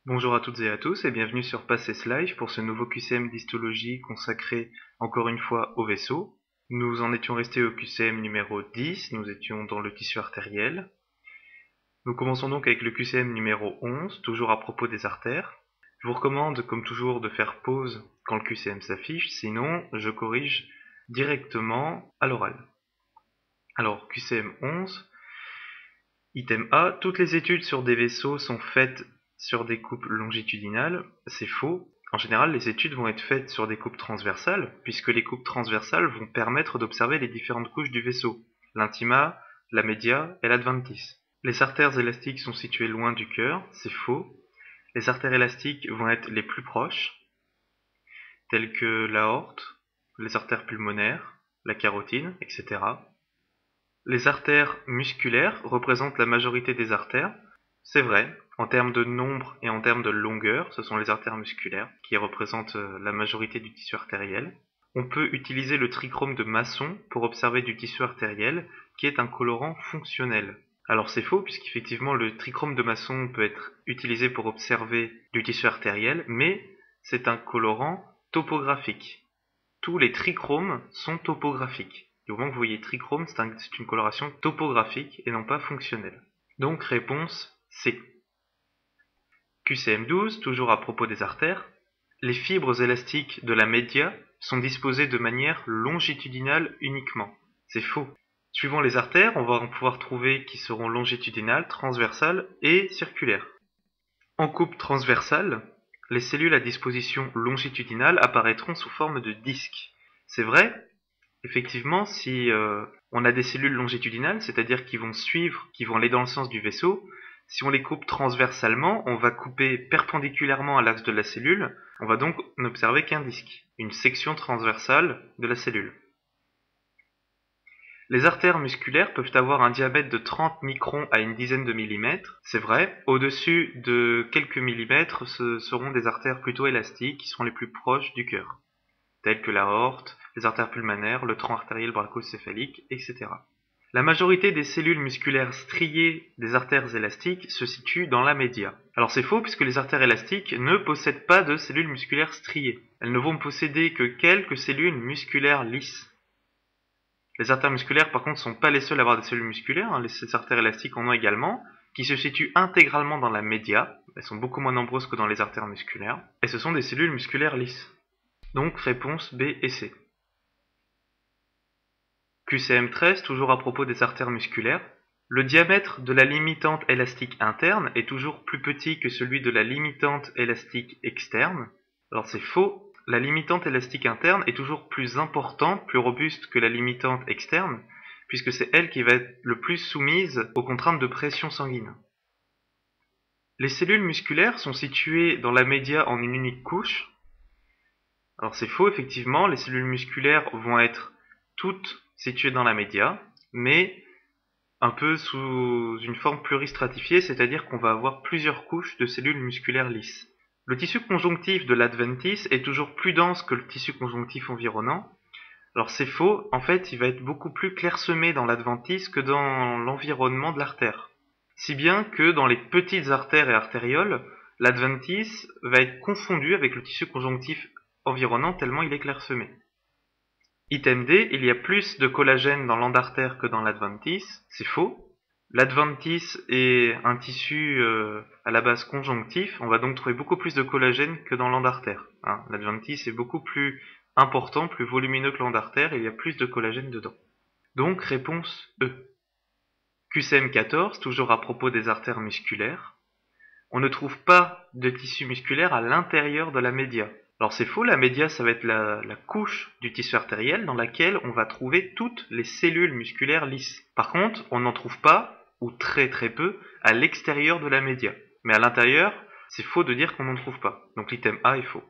Bonjour à toutes et à tous et bienvenue sur Passes Live pour ce nouveau QCM d'histologie consacré encore une fois au vaisseau. Nous en étions restés au QCM numéro 10, nous étions dans le tissu artériel. Nous commençons donc avec le QCM numéro 11, toujours à propos des artères. Je vous recommande comme toujours de faire pause quand le QCM s'affiche, sinon je corrige directement à l'oral. Alors QCM 11, item A, toutes les études sur des vaisseaux sont faites sur des coupes longitudinales. C'est faux. En général, les études vont être faites sur des coupes transversales, puisque les coupes transversales vont permettre d'observer les différentes couches du vaisseau, l'intima, la media et l'adventice. Les artères élastiques sont situées loin du cœur, c'est faux. Les artères élastiques vont être les plus proches, telles que l'aorte, les artères pulmonaires, la carotide, etc. Les artères musculaires représentent la majorité des artères. C'est vrai, en termes de nombre et en termes de longueur, ce sont les artères musculaires qui représentent la majorité du tissu artériel. On peut utiliser le trichrome de Masson pour observer du tissu artériel, qui est un colorant fonctionnel. Alors c'est faux, puisqu'effectivement le trichrome de Masson peut être utilisé pour observer du tissu artériel, mais c'est un colorant topographique. Tous les trichromes sont topographiques. Et au moment que vous voyez trichrome, c'est une coloration topographique et non pas fonctionnelle. Donc réponse C. QCM 12, toujours à propos des artères. Les fibres élastiques de la média sont disposées de manière longitudinale uniquement. C'est faux. Suivant les artères, on va pouvoir trouver qui seront longitudinales, transversales et circulaires. En coupe transversale, les cellules à disposition longitudinale apparaîtront sous forme de disques. C'est vrai, effectivement, si on a des cellules longitudinales, c'est-à-dire qui vont aller dans le sens du vaisseau, si on les coupe transversalement, on va couper perpendiculairement à l'axe de la cellule, on va donc n'observer qu'un disque, une section transversale de la cellule. Les artères musculaires peuvent avoir un diamètre de 30 microns à une dizaine de millimètres, c'est vrai. Au-dessus de quelques millimètres, ce seront des artères plutôt élastiques qui seront les plus proches du cœur, telles que l'aorte, les artères pulmonaires, le tronc artériel brachocéphalique, etc. La majorité des cellules musculaires striées des artères élastiques se situent dans la média. Alors c'est faux puisque les artères élastiques ne possèdent pas de cellules musculaires striées. Elles ne vont posséder que quelques cellules musculaires lisses. Les artères musculaires par contre ne sont pas les seules à avoir des cellules musculaires, les artères élastiques en ont également, qui se situent intégralement dans la média. Elles sont beaucoup moins nombreuses que dans les artères musculaires, et ce sont des cellules musculaires lisses. Donc réponse B et C. QCM 13, toujours à propos des artères musculaires. Le diamètre de la limitante élastique interne est toujours plus petit que celui de la limitante élastique externe. Alors c'est faux, la limitante élastique interne est toujours plus importante, plus robuste que la limitante externe, puisque c'est elle qui va être le plus soumise aux contraintes de pression sanguine. Les cellules musculaires sont situées dans la média en une unique couche. Alors c'est faux, effectivement, les cellules musculaires vont être toutes situées dans la média, mais un peu sous une forme pluristratifiée, c'est-à-dire qu'on va avoir plusieurs couches de cellules musculaires lisses. Le tissu conjonctif de l'adventice est toujours plus dense que le tissu conjonctif environnant. Alors c'est faux, en fait il va être beaucoup plus clairsemé dans l'adventice que dans l'environnement de l'artère. Si bien que dans les petites artères et artérioles, l'adventice va être confondu avec le tissu conjonctif environnant tellement il est clairsemé. Item D, il y a plus de collagène dans l'endartère que dans l'adventice. C'est faux. L'adventice est un tissu à la base conjonctif. On va donc trouver beaucoup plus de collagène que dans l'endartère. L'adventice est beaucoup plus important, plus volumineux que l'endartère, et il y a plus de collagène dedans. Donc réponse E. QCM 14, toujours à propos des artères musculaires. On ne trouve pas de tissu musculaire à l'intérieur de la média. Alors c'est faux, la média ça va être la couche du tissu artériel dans laquelle on va trouver toutes les cellules musculaires lisses. Par contre, on n'en trouve pas, ou très très peu, à l'extérieur de la média. Mais à l'intérieur, c'est faux de dire qu'on n'en trouve pas. Donc l'item A est faux.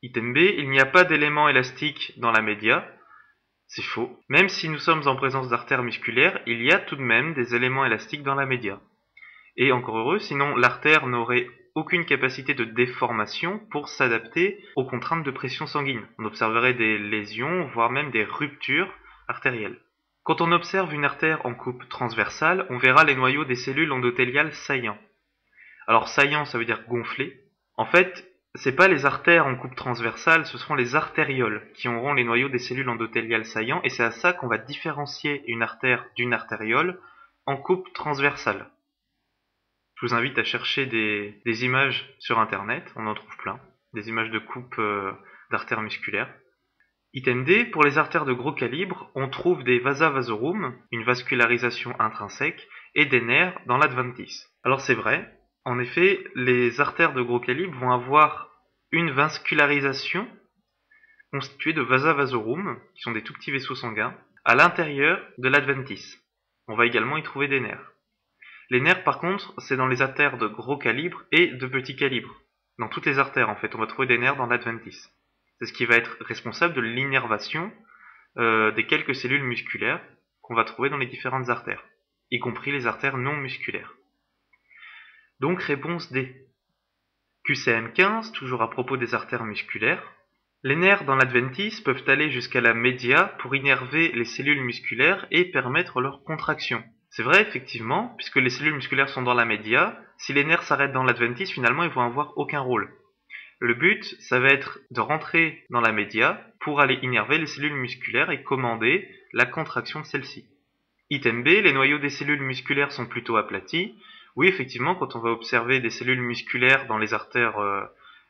Item B, il n'y a pas d'éléments élastiques dans la média. C'est faux. Même si nous sommes en présence d'artères musculaires, il y a tout de même des éléments élastiques dans la média. Et encore heureux, sinon l'artère n'aurait aucune capacité de déformation pour s'adapter aux contraintes de pression sanguine. On observerait des lésions, voire même des ruptures artérielles. Quand on observe une artère en coupe transversale, on verra les noyaux des cellules endothéliales saillants. Alors saillant, ça veut dire gonflé. En fait, c'est pas les artères en coupe transversale, ce seront les artérioles qui auront les noyaux des cellules endothéliales saillants, et c'est à ça qu'on va différencier une artère d'une artériole en coupe transversale. Je vous invite à chercher des images sur internet, on en trouve plein, des images de coupe d'artères musculaires. Item D, pour les artères de gros calibre, on trouve des vasa vasorum, une vascularisation intrinsèque, et des nerfs dans l'adventice. Alors c'est vrai, en effet, les artères de gros calibre vont avoir une vascularisation constituée de vasa vasorum, qui sont des tout petits vaisseaux sanguins, à l'intérieur de l'adventice. On va également y trouver des nerfs. Les nerfs, par contre, c'est dans les artères de gros calibre et de petit calibre. Dans toutes les artères, en fait, on va trouver des nerfs dans l'adventice. C'est ce qui va être responsable de l'innervation des quelques cellules musculaires qu'on va trouver dans les différentes artères, y compris les artères non musculaires. Donc, réponse D. QCM 15, toujours à propos des artères musculaires. Les nerfs dans l'adventice peuvent aller jusqu'à la média pour innerver les cellules musculaires et permettre leur contraction. C'est vrai, effectivement, puisque les cellules musculaires sont dans la média, si les nerfs s'arrêtent dans l'adventice, finalement, ils vont avoir aucun rôle. Le but, ça va être de rentrer dans la média pour aller innerver les cellules musculaires et commander la contraction de celles-ci. Item B, les noyaux des cellules musculaires sont plutôt aplatis. Oui, effectivement, quand on va observer des cellules musculaires dans les artères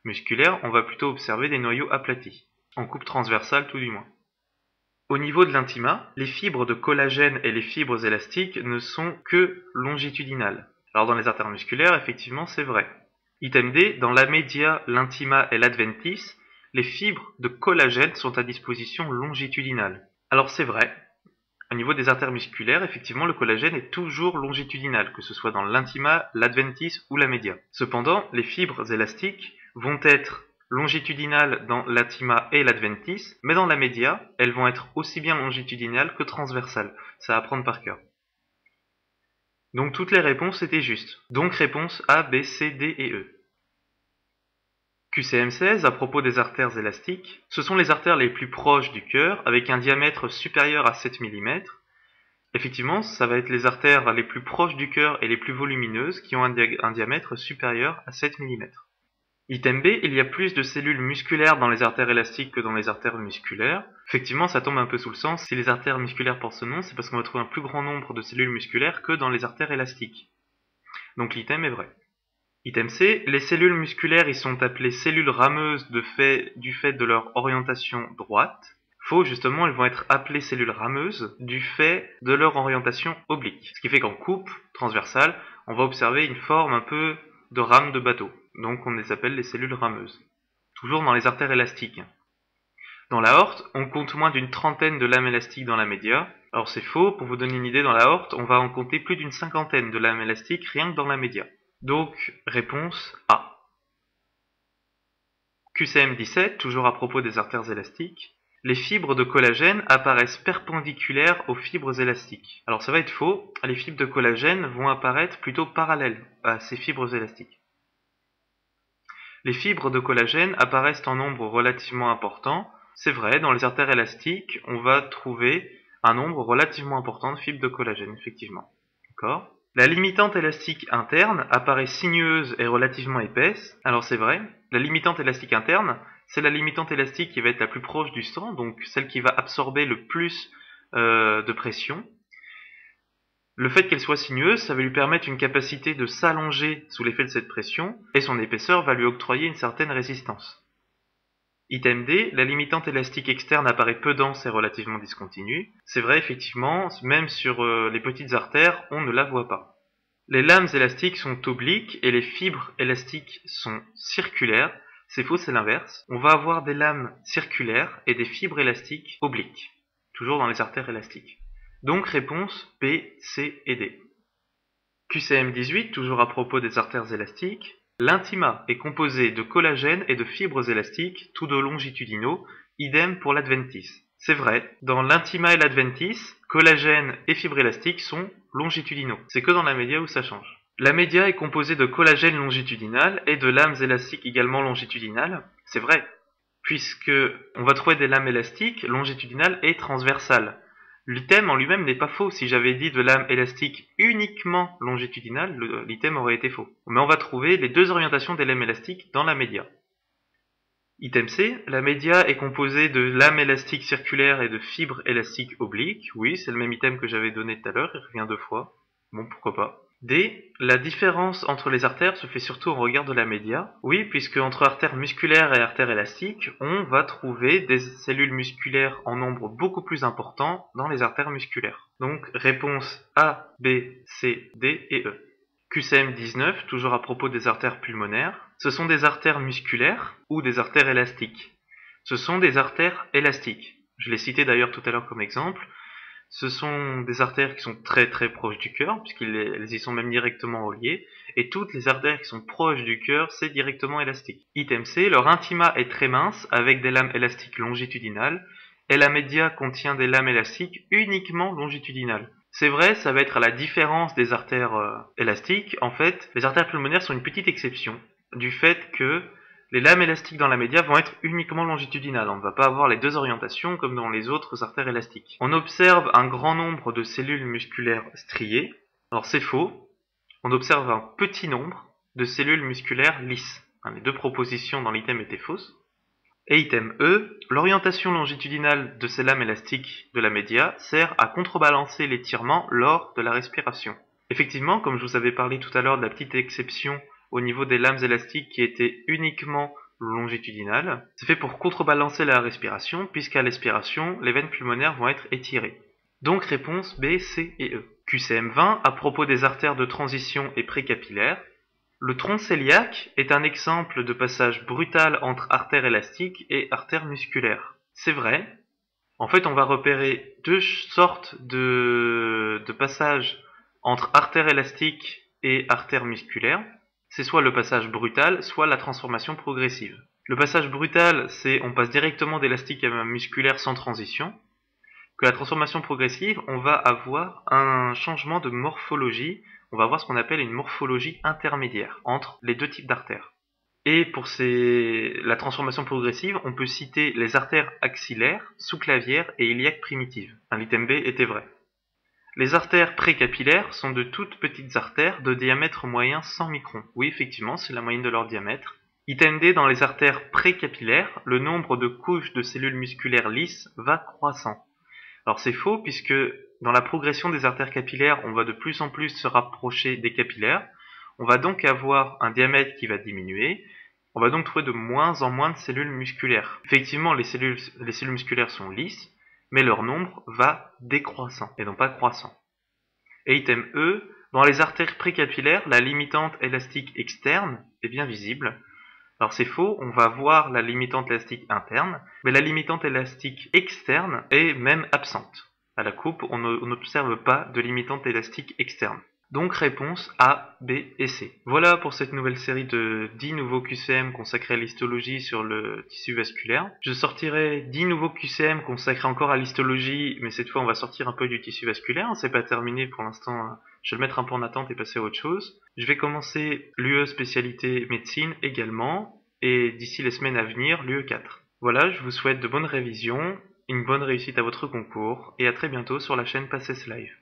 musculaires, on va plutôt observer des noyaux aplatis, en coupe transversale tout du moins. Au niveau de l'intima, les fibres de collagène et les fibres élastiques ne sont que longitudinales. Alors dans les artères musculaires, effectivement, c'est vrai. Item D, dans la média, l'intima et l'adventice, les fibres de collagène sont à disposition longitudinale. Alors c'est vrai, au niveau des artères musculaires, effectivement, le collagène est toujours longitudinal, que ce soit dans l'intima, l'adventice ou la média. Cependant, les fibres élastiques vont être longitudinales dans l'intima et l'adventice, mais dans la média, elles vont être aussi bien longitudinales que transversales. Ça à apprendre par cœur. Donc toutes les réponses étaient justes. Donc réponse A, B, C, D et E. QCM 16, à propos des artères élastiques, ce sont les artères les plus proches du cœur, avec un diamètre supérieur à 7 mm. Effectivement, ça va être les artères les plus proches du cœur et les plus volumineuses qui ont un diamètre supérieur à 7 mm. Item B, il y a plus de cellules musculaires dans les artères élastiques que dans les artères musculaires. Effectivement, ça tombe un peu sous le sens. Si les artères musculaires portent ce nom, c'est parce qu'on va trouver un plus grand nombre de cellules musculaires que dans les artères élastiques. Donc l'item est vrai. Item C, les cellules musculaires y sont appelées cellules rameuses du fait de leur orientation droite. Faux, justement, elles vont être appelées cellules rameuses du fait de leur orientation oblique. Ce qui fait qu'en coupe transversale, on va observer une forme un peu de rame de bateau. Donc on les appelle les cellules rameuses. Toujours dans les artères élastiques. Dans l'aorte, on compte moins d'une trentaine de lames élastiques dans la média. Alors c'est faux, pour vous donner une idée, dans l'aorte, on va en compter plus d'une cinquantaine de lames élastiques rien que dans la média. Donc, réponse A. QCM 17, toujours à propos des artères élastiques. Les fibres de collagène apparaissent perpendiculaires aux fibres élastiques. Alors ça va être faux, les fibres de collagène vont apparaître plutôt parallèles à ces fibres élastiques. Les fibres de collagène apparaissent en nombre relativement important. C'est vrai, dans les artères élastiques, on va trouver un nombre relativement important de fibres de collagène, effectivement. D'accord ? La limitante élastique interne apparaît sinueuse et relativement épaisse. Alors c'est vrai, la limitante élastique interne, c'est la limitante élastique qui va être la plus proche du sang, donc celle qui va absorber le plus de pression. Le fait qu'elle soit sinueuse, ça va lui permettre une capacité de s'allonger sous l'effet de cette pression, et son épaisseur va lui octroyer une certaine résistance. Item D, la limitante élastique externe apparaît peu dense et relativement discontinue. C'est vrai, effectivement, même sur les petites artères, on ne la voit pas. Les lames élastiques sont obliques et les fibres élastiques sont circulaires. C'est faux, c'est l'inverse. On va avoir des lames circulaires et des fibres élastiques obliques, toujours dans les artères élastiques. Donc réponse B, C et D. QCM 18, toujours à propos des artères élastiques. L'intima est composé de collagène et de fibres élastiques, tous deux longitudinaux, idem pour l'adventice. C'est vrai, dans l'intima et l'adventice, collagène et fibres élastiques sont longitudinaux. C'est que dans la média où ça change. La média est composée de collagène longitudinal et de lames élastiques également longitudinales. C'est vrai, puisque on va trouver des lames élastiques longitudinales et transversales. L'item en lui-même n'est pas faux. Si j'avais dit de lame élastique uniquement longitudinale, l'item aurait été faux. Mais on va trouver les deux orientations des lames élastiques dans la média. Item C, la média est composée de lames élastiques circulaires et de fibres élastiques obliques. Oui, c'est le même item que j'avais donné tout à l'heure, il revient 2 fois. Bon, pourquoi pas. D, la différence entre les artères se fait surtout au regard de la média. Oui, puisque entre artères musculaires et artères élastiques, on va trouver des cellules musculaires en nombre beaucoup plus important dans les artères musculaires. Donc, réponse A, B, C, D et E. QCM 19, toujours à propos des artères pulmonaires, ce sont des artères musculaires ou des artères élastiques. Ce sont des artères élastiques. Je l'ai cité d'ailleurs tout à l'heure comme exemple. Ce sont des artères qui sont très très proches du cœur, puisqu'elles y sont même directement reliées, et toutes les artères qui sont proches du cœur, c'est directement élastique. Item C, leur intima est très mince, avec des lames élastiques longitudinales, et la média contient des lames élastiques uniquement longitudinales. C'est vrai, ça va être à la différence des artères élastiques. En fait, les artères pulmonaires sont une petite exception, du fait que les lames élastiques dans la média vont être uniquement longitudinales. On ne va pas avoir les deux orientations comme dans les autres artères élastiques. On observe un grand nombre de cellules musculaires striées. Alors c'est faux. On observe un petit nombre de cellules musculaires lisses. Les deux propositions dans l'item étaient fausses. Et item E, l'orientation longitudinale de ces lames élastiques de la média sert à contrebalancer l'étirement lors de la respiration. Effectivement, comme je vous avais parlé tout à l'heure de la petite exception au niveau des lames élastiques qui étaient uniquement longitudinales, c'est fait pour contrebalancer la respiration, puisqu'à l'expiration, les veines pulmonaires vont être étirées. Donc réponse B, C et E. QCM 20, à propos des artères de transition et précapillaires, le tronc cœliaque est un exemple de passage brutal entre artères élastiques et artères musculaires. C'est vrai. En fait, on va repérer deux sortes de passages entre artères élastiques et artères musculaires. C'est soit le passage brutal, soit la transformation progressive. Le passage brutal, c'est on passe directement d'élastique à musculaire sans transition. Que la transformation progressive, on va avoir un changement de morphologie. On va avoir ce qu'on appelle une morphologie intermédiaire entre les deux types d'artères. Et pour la transformation progressive, on peut citer les artères axillaires, sous-clavières et iliaques primitives. L'item B était vrai. Les artères précapillaires sont de toutes petites artères de diamètre moyen 100 microns. Oui, effectivement, c'est la moyenne de leur diamètre. Item D, dans les artères précapillaires, le nombre de couches de cellules musculaires lisses va croissant. Alors c'est faux, puisque dans la progression des artères capillaires, on va de plus en plus se rapprocher des capillaires. On va donc avoir un diamètre qui va diminuer. On va donc trouver de moins en moins de cellules musculaires. Effectivement, les cellules musculaires sont lisses, mais leur nombre va décroissant et non pas croissant. Et item E, dans les artères précapillaires, la limitante élastique externe est bien visible. Alors c'est faux, on va voir la limitante élastique interne, mais la limitante élastique externe est même absente. À la coupe, on n'observe pas de limitante élastique externe. Donc réponse A, B et C. Voilà pour cette nouvelle série de 10 nouveaux QCM consacrés à l'histologie sur le tissu vasculaire. Je sortirai 10 nouveaux QCM consacrés encore à l'histologie, mais cette fois on va sortir un peu du tissu vasculaire. C'est pas terminé pour l'instant, je vais le mettre un peu en attente et passer à autre chose. Je vais commencer l'UE spécialité médecine également, et d'ici les semaines à venir, l'UE 4. Voilà, je vous souhaite de bonnes révisions, une bonne réussite à votre concours, et à très bientôt sur la chaîne Passes Live.